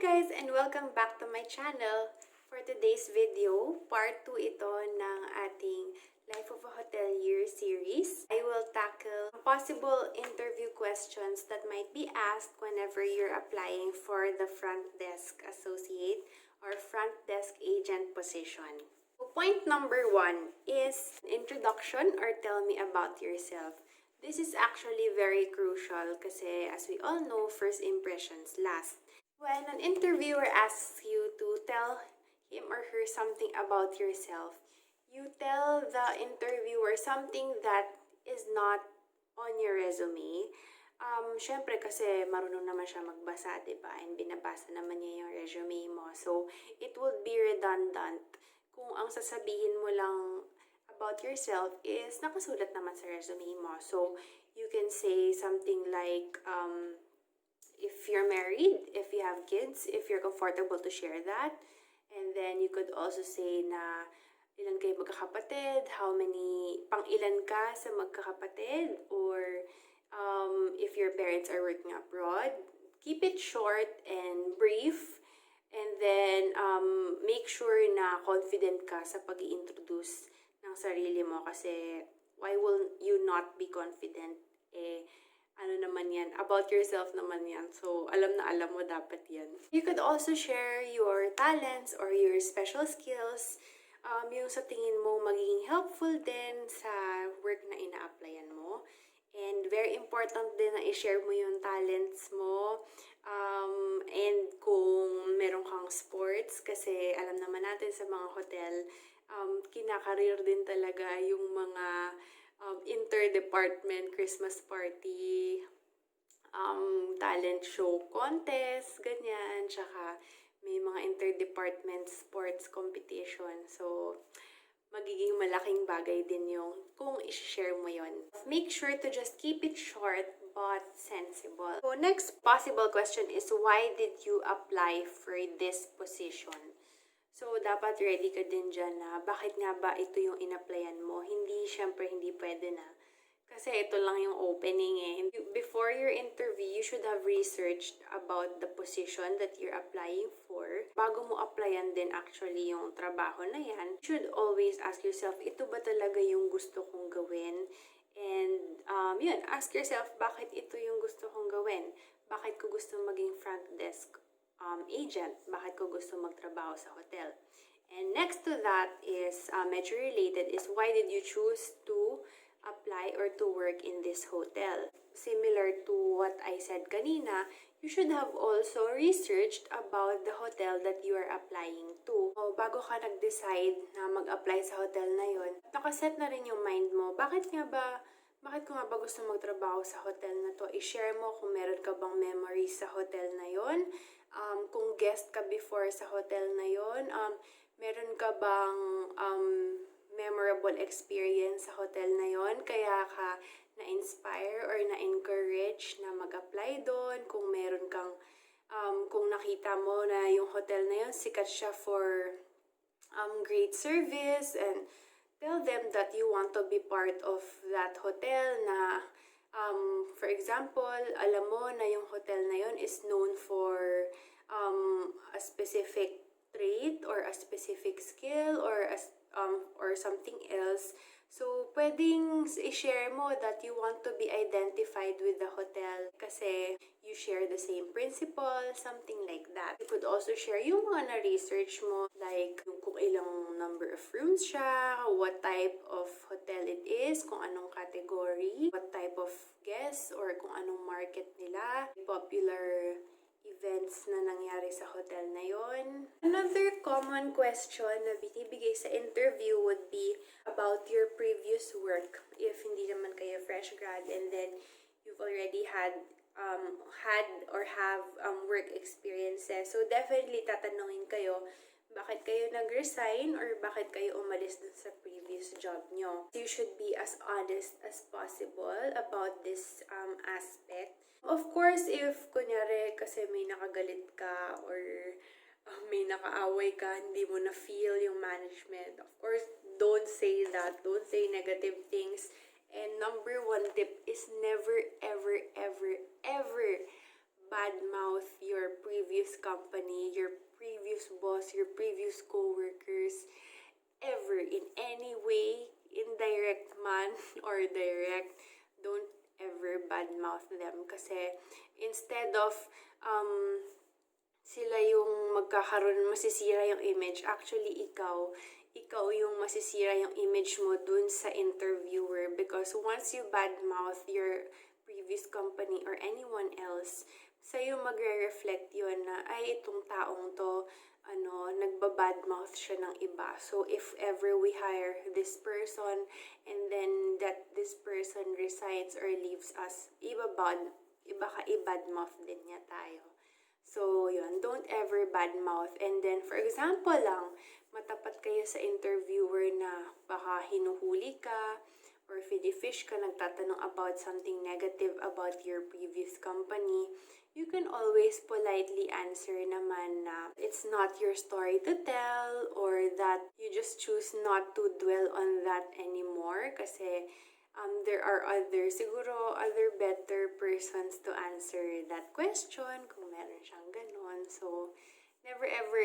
guys and welcome back to my channel. For today's video, part 2 ito ng ating Life of a Hotelier series. I will tackle possible interview questions that might be asked whenever you're applying for the front desk associate or front desk agent position. So point number 1 is introduction or tell me about yourself. This is actually very crucial kasi as we all know, first impressions last. When an interviewer asks you to tell him or her something about yourself, you tell the interviewer something that is not on your resume. Syempre kasi marunong naman siya magbasa, diba? And binabasa naman niya yung resume mo. So, it would be redundant kung ang sasabihin mo lang about yourself is nakasulat naman sa resume mo. So, you can say something like, if you're married, if you have kids, if you're comfortable to share that. And then you could also say na ilan kayo magkakapatid, pang ilan ka sa magkakapatid, or if your parents are working abroad. Keep it short and brief, and then make sure na confident ka sa pag-i-introduce ng sarili mo kasi why will you not be confident? Ano naman yan, about yourself naman yan. So, alam na alam mo dapat yan. You could also share your talents or your special skills, yung sa tingin mo magiging helpful din sa work na ina-applyan mo. And very important din na i-share mo yung talents mo. And kung meron kang sports, kasi alam naman natin sa mga hotel, kinakareer din talaga yung mga inter-department Christmas party, talent show contest, ganyan, tsaka may mga inter-department sports competition. So, magiging malaking bagay din yung kung i-share mo yon. Make sure to just keep it short but sensible. So, next possible question is, why did you apply for this position? So, dapat ready ka din dyan na bakit nga ba ito yung in-applyan mo? Syempre, hindi pwede na. Kasi ito lang yung opening eh. Before your interview, you should have researched about the position that you're applying for. Bago mo applyan din actually yung trabaho na yan, you should always ask yourself, ito ba talaga yung gusto kong gawin? And yun, ask yourself, bakit ito yung gusto kong gawin? Bakit ko gusto maging front desk agent? Bakit ko gusto magtrabaho sa hotel? And next to that is medyo related is, why did you choose to apply or to work in this hotel? Similar to what I said kanina, you should have also researched about the hotel that you are applying to. O bago ka nag-decide na mag-apply sa hotel na yon, nakaset na rin yung mind mo, bakit ko nga ba gusto magtrabaho sa hotel na to? I-share mo kung meron ka bang memories sa hotel na yon, kung guest ka before sa hotel na yon, meron ka bang memorable experience sa hotel na yon, kaya ka na-inspire or na-encourage na mag-apply doon, kung meron kang kung nakita mo na yung hotel na yon sikat siya for great service, and tell them that you want to be part of that hotel na for example, alam mo na yung hotel na yon is known for a specific trait or a specific skill or something else. So, pwedeng i-share mo that you want to be identified with the hotel kasi you share the same principle, something like that. You could also share yung mga na-research mo, like kung ilang number of rooms siya, what type of hotel it is, kung anong category, what type of guests, or kung anong market nila, popular events na nangyari sa hotel na yon. Another common question na binibigay sa interview would be about your previous work. If hindi naman kayo fresh grad and then you've already had or have work experiences. So definitely tatanungin kayo, bakit kayo nag-resign or bakit kayo umalis dun sa previous job nyo. You should be as honest as possible about this aspect. Of course, if kunyari kasi may nakagalit ka or may nakaaway ka, hindi mo na feel yung management, of course, don't say that. Don't say negative things. And number 1 tip is never, ever, ever, ever badmouth your previous company, your previous boss, your previous coworkers, ever, in any way, indirect man or direct. Don't ever badmouth them kasi instead of sila yung masisira yung image. Actually, ikaw yung masisira yung image mo dun sa interviewer because once you badmouth your previous company or anyone else, sa'yo magre-reflect yun na, ay, itong taong to, nagbabadmouth siya ng iba. So, if ever we hire this person and then that this person resigns or leaves us, i-badmouth din niya tayo. So, yun, don't ever badmouth. And then, for example lang, matapat kayo sa interviewer na baka hinuhuli ka or fish ka, nagtatanong about something negative about your previous company, you can always politely answer naman na it's not your story to tell or that you just choose not to dwell on that anymore kasi there are siguro other better persons to answer that question kung meron siyang ganon. So, never ever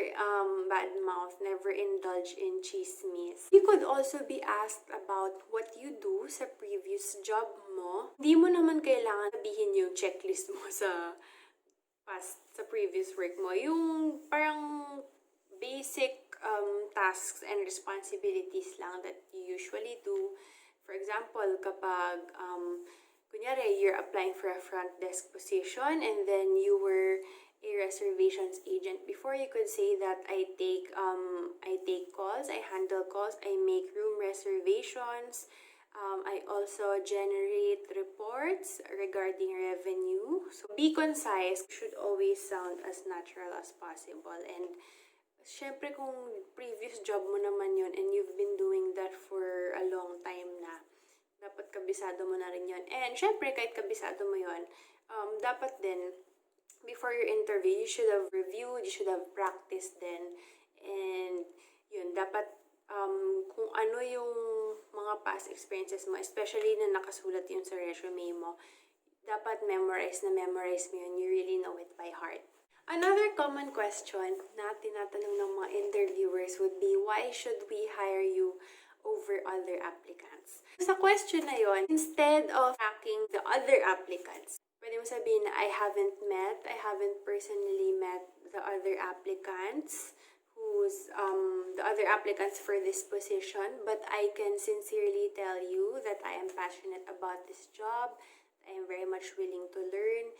badmouth, never indulge in chismis. You could also be asked about what you do sa previous job mo. Hindi mo naman kailangan sabihin yung checklist mo sa previous work mo. Yung parang basic tasks and responsibilities lang that you usually do. For example, kapag kunyari, you're applying for a front desk position and then you were a reservations agent. Before, you could say that I take calls, I handle calls, I make room reservations. I also generate reports regarding revenue. So, be concise. Should always sound as natural as possible. And, syempre kung previous job mo naman yun and you've been doing that for a long time na, dapat kabisado mo na rin yun. And, syempre, kahit kabisado mo yun, dapat din, before your interview, you should have reviewed, you should have practiced then. And, yun, dapat kung ano yung mga past experiences mo, especially na nakasulat yun sa resume mo, dapat memorize mo yun. You really know it by heart. Another common question na tinatanong ng mga interviewers would be, why should we hire you over other applicants? Sa question na yun, instead of tracking the other applicants, pwede mo sabihin na I haven't personally met the other applicants for this position, but I can sincerely tell you that I am passionate about this job. I am very much willing to learn.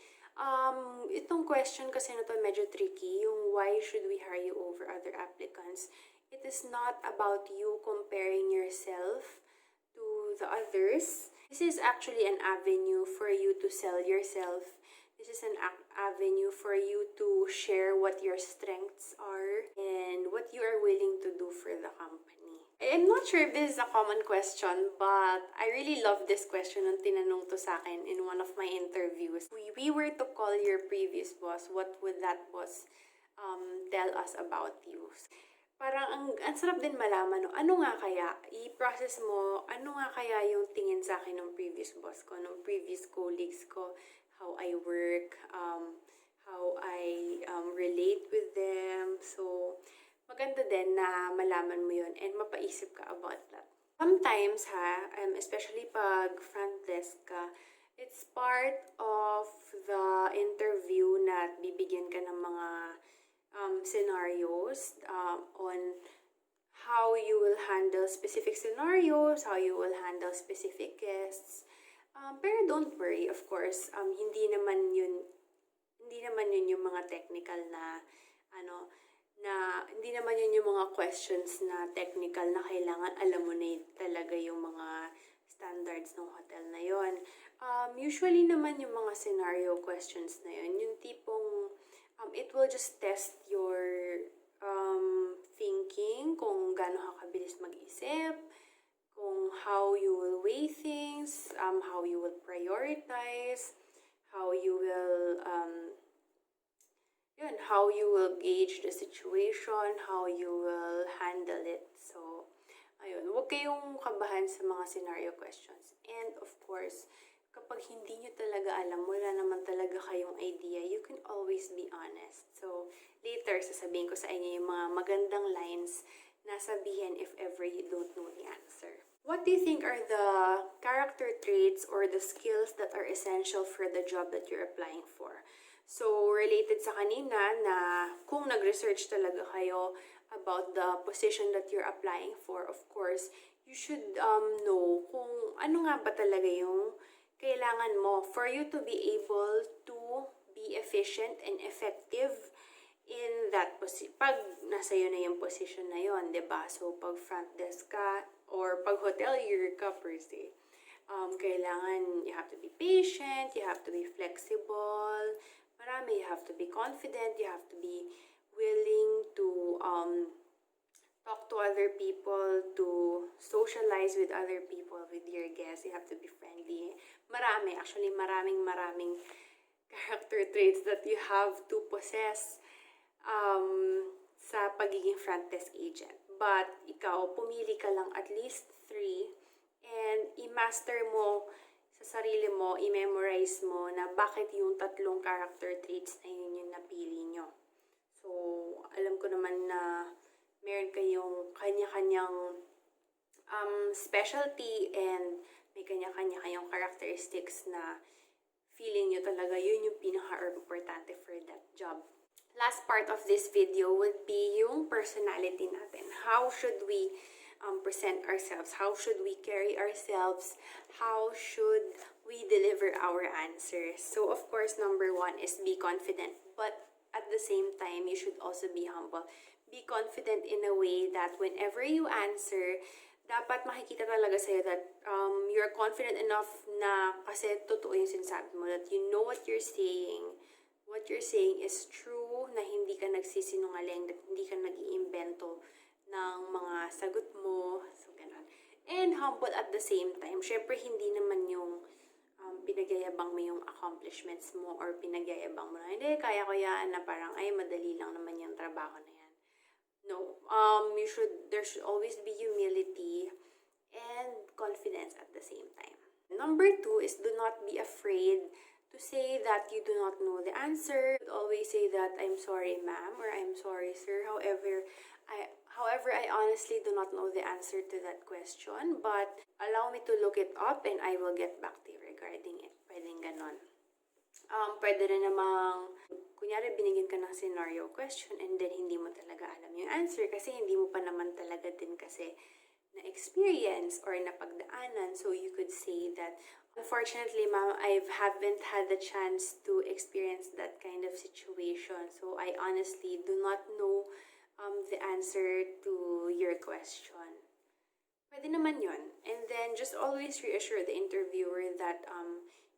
Itong question kasi na to medyo tricky, yung why should we hire you over other applicants. It is not about you comparing yourself to the others. This is actually an avenue for you to sell yourself. This is an avenue for you to share what your strengths are and what you are willing to do for the company. I'm not sure if this is a common question, but I really love this question nung tinanong to sa akin in one of my interviews. If we were to call your previous boss, what would that boss tell us about you? Parang ang sarap din malaman, no? Ano nga kaya? I-process mo, ano nga kaya yung tingin sa akin ng previous boss ko, ng previous colleagues ko, how I work, how I relate with them. So, maganda din na malaman mo yun and mapaisip ka about that. Sometimes especially pag front desk ka, it's part of the interview na bibigyan ka ng mga scenarios on how you will handle specific scenarios, how you will handle specific guests. Pero don't worry, of course, hindi naman yun yung mga technical na hindi naman yun yung mga questions na technical na kailangan alam mo na talaga yung mga standards ng hotel na yun. Usually naman yung mga scenario questions na yun, yung tipong it will just test your thinking, kung gaano ka kabilis mag-isip, kung how you will weigh things, how you will prioritize, how you will gauge the situation, how you will handle it. So, ayun, huwag kayong kabahan sa mga scenario questions. And of course, kapag hindi nyo talaga alam, wala naman talaga kayong idea, you can always be honest. So, later, sasabihin ko sa inyo yung mga magandang lines na sabihin if ever you don't know the answer. What do you think are the character traits or the skills that are essential for the job that you're applying for? So, related sa kanina na kung nag-research talaga kayo about the position that you're applying for, of course, you should know kung ano nga ba talaga yung kailangan mo for you to be able to be efficient and effective in that position. Pag nasa iyo na yung position na yon, 'di ba? So pag front desk ka or pag hotelier ka per se, kailangan you have to be patient, you have to be flexible, you have to be confident, you have to be willing to talk to other people, to socialize with other people, with your guests. You have to be friendly. Maraming character traits that you have to possess sa pagiging front desk agent. But ikaw, pumili ka lang at least 3 and i-master mo sa sarili mo, i-memorize mo na bakit yung 3 character traits na yun yung napili nyo. So, alam ko naman na meron kayong kanya-kanyang specialty and may kanya-kanya kayong characteristics na feeling nyo talaga yun yung pinaka-importante for that job. Last part of this video would be yung personality natin. How should we present ourselves? How should we carry ourselves? How should we deliver our answers? So, of course, number 1 is be confident. But at the same time, you should also be humble. Be confident in a way that whenever you answer, dapat makikita talaga sa'yo that you're confident enough na kasi totoo yung sinasabi mo, that you know what you're saying. What you're saying is true, na hindi ka nagsisinungaling, that hindi ka nag-iimbento ng mga sagot mo. So, ganun. And humble at the same time. Syempre, hindi naman yung pinagyayabang mo yung accomplishments mo or pinagyayabang mo na, hindi, kaya ko yan, na parang, ay, madali lang naman yung trabaho na yan. No, there should always be humility and confidence at the same time. Number 2 is do not be afraid to say that you do not know the answer. Always say that, I'm sorry, ma'am, or I'm sorry, sir. However, I honestly do not know the answer to that question, but allow me to look it up and I will get back to you regarding it. Pwedeng ganon. Pwede rin namang, kunyari binigyan ka ng scenario question and then hindi mo talaga alam yung answer kasi hindi mo pa naman talaga din kasi na-experience or napagdaanan. So you could say that, unfortunately, ma'am, I haven't had the chance to experience that kind of situation. So I honestly do not know the answer to your question. Pwede naman yun. And then just always reassure the interviewer that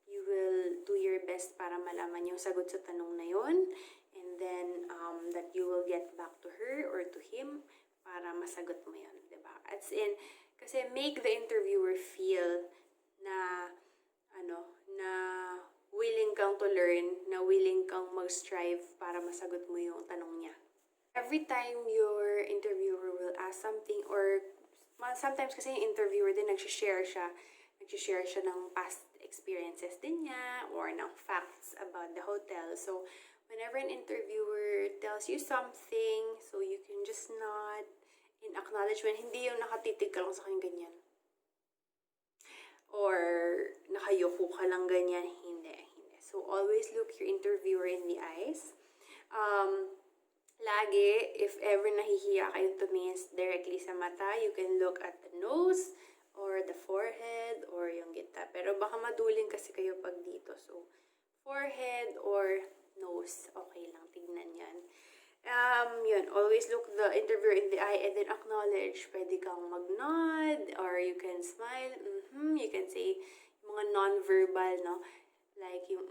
you will do your best para malaman yung sagot sa tanong na yun. And then that you will get back to her or to him para masagot mo yun, diba? As in, kasi make the interviewer feel na, na willing kang to learn, na willing kang mag-strive para masagot mo yung tanong niya. Every time your interviewer will ask something, or sometimes kasi yung interviewer din nag-share siya ng past experiences din niya or ng facts about the hotel. So, whenever an interviewer tells you something, so you can just nod in acknowledgement. Hindi yung nakatitig ka lang sa kanya ganyan. Or nakayuko ka lang ganyan. Hindi. So, always look your interviewer in the eyes. Lagi, if ever nahihiya kayo tumingin directly sa mata, you can look at the nose or the forehead or yung gitna. Pero baka maduling kasi kayo pag dito. So, forehead or nose, okay lang, tignan yan. Yun, always look the interviewer in the eye and then acknowledge. Pwede kang mag-nod or you can smile. You can say yung mga non-verbal, no? Like yung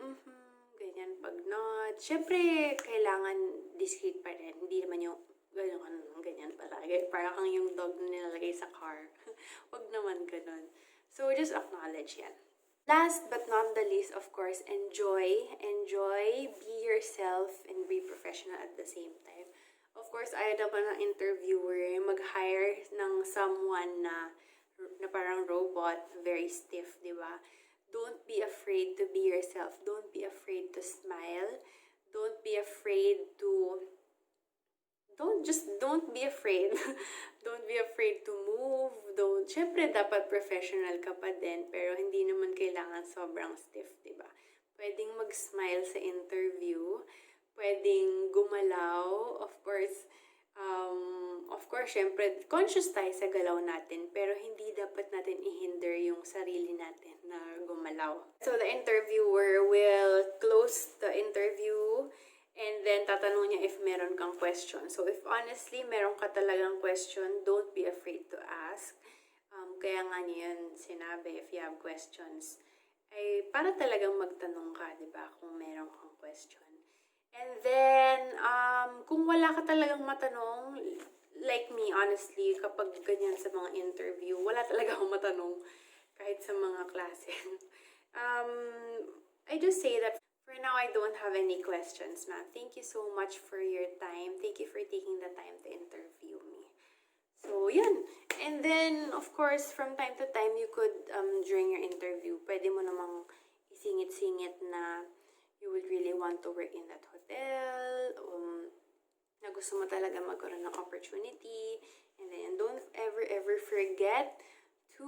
ganyan pag-nod. Siyempre, kailangan discreet pa rin. Hindi naman yung ganyan palagi. Parang kang yung dog na nilalagay sa car. Wag naman ganun. So, just acknowledge yan. Last but not the least, of course, enjoy, be yourself, and be professional at the same time. Of course, ayaw naman ng interviewer mag-hire ng someone na parang robot, very stiff, di ba? don't be afraid to be yourself. Don't be afraid to smile. Don't be afraid to don't be afraid. Don't be afraid to move. Syempre dapat professional ka pa din, pero hindi naman kailangan sobrang stiff, 'di ba? Pwedeng mag-smile sa interview, pwedeng gumalaw, of course, syempre conscious tayo sa galaw natin, pero hindi dapat natin i-hinder yung sarili natin na gumalaw. So the interviewer will close the interview. And then, tatanong niya if meron kang question. So, if honestly, meron ka talagang question, don't be afraid to ask. Kaya nga niya yun sinabi, if you have questions, ay para talagang magtanong ka, di ba, kung meron kang question. And then, kung wala ka talagang matanong, like me, honestly, kapag ganyan sa mga interview, wala talaga akong matanong kahit sa mga klase. I just say that for now, I don't have any questions, ma'am. Thank you so much for your time. Thank you for taking the time to interview me. So, yun. And then, of course, from time to time, you could, during your interview, pwede mo namang isingit-singit na you would really want to work in that hotel, na gusto mo talaga magkaroon ng opportunity. And then, don't ever forget to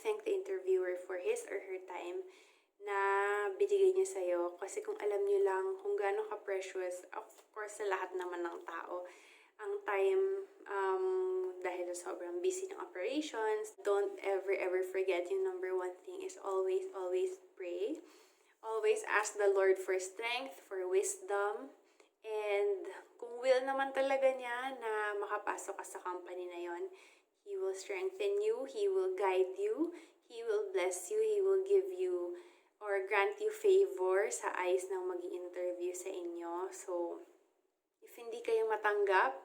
thank the interviewer for his or her time na binigay niya sa'yo. Kasi kung alam niyo lang kung gaano ka-precious, of course, sa lahat naman ng tao, ang time, dahil sobrang busy ng operations, don't ever forget yung number one thing is always pray. Always ask the Lord for strength, for wisdom, and kung will naman talaga niya na makapasok ka sa company na yon, He will strengthen you, He will guide you, He will bless you, He will give you or grant you favor sa eyes ng mag-i-interview sa inyo. So, if hindi kayo matanggap,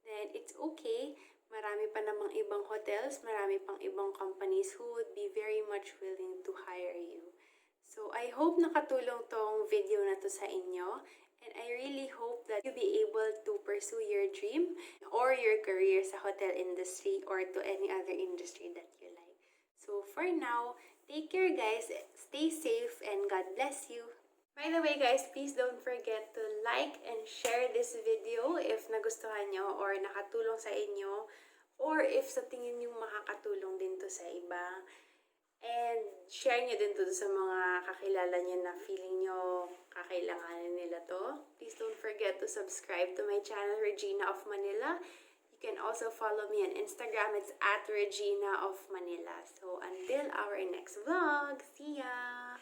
then it's okay. Marami pa namang ibang hotels, marami pang ibang companies who would be very much willing to hire you. So, I hope nakatulong tong video na to sa inyo. And I really hope that you'll be able to pursue your dream or your career sa hotel industry or to any other industry that you like. So, for now, take care, guys. Stay safe and God bless you. By the way, guys, please don't forget to like and share this video if nagustuhan nyo or nakatulong sa inyo or if sa tingin nyo makakatulong din to sa iba. And share nyo din to sa mga kakilala nyo na feeling nyo kakailanganin nila to. Please don't forget to subscribe to my channel, Regina of Manila. You can also follow me on Instagram. It's at Regina of Manila. So, until our next vlog, see ya!